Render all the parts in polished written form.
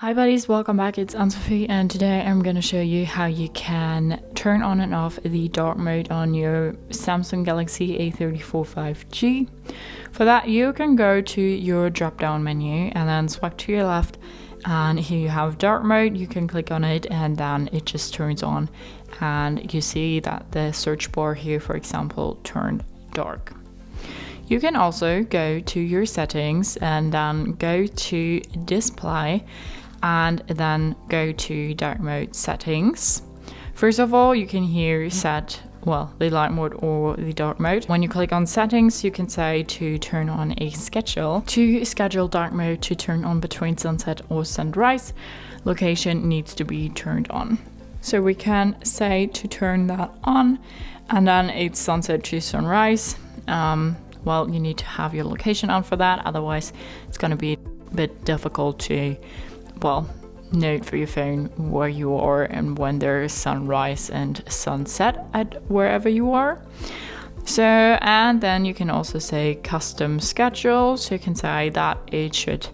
Hi buddies, welcome back. It's Anne-Sophie and today I'm going to show you how you can turn on and off the dark mode on your Samsung Galaxy A34 5G. For that, you can go to your drop down menu and then swipe to your left, and here you have dark mode. You can click on it and then it just turns on, and you see that the search bar here, for example, turned dark. You can also go to your settings and then go to display and then go to dark mode settings. First of all, you can here set the light mode or the dark mode. When you click on settings, you can say to turn on a schedule. To schedule dark mode to turn on between sunset or sunrise, location needs to be turned on. So we can say to turn that on, and then it's sunset to sunrise. You need to have your location on for that, otherwise it's going to be a bit difficult to note for your phone where you are and when there is sunrise and sunset at wherever you are. So, and then you can also say custom schedule, so you can say that it should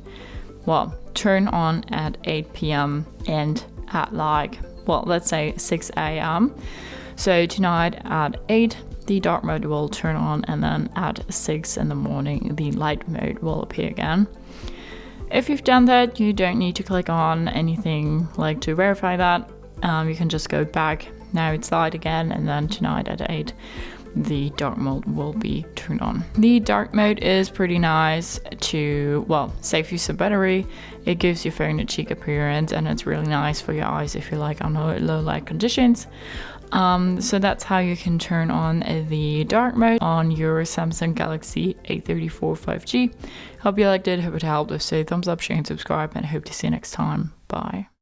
turn on at 8 p.m. and at let's say 6 a.m. So tonight at 8 the dark mode will turn on, and then at 6 in the morning the light mode will appear again. If you've done that, you don't need to click on anything to verify that. You can just go back. Now it's light again, and then tonight at 8 the dark mode will be turned on. The dark mode is pretty nice to save you some battery. It gives your phone a chic appearance, and it's really nice for your eyes if you're on low light conditions. So that's how you can turn on the dark mode on your Samsung Galaxy A34 5G. Hope you liked it, hope it helped. If so, thumbs up, share and subscribe, and I hope to see you next time. Bye.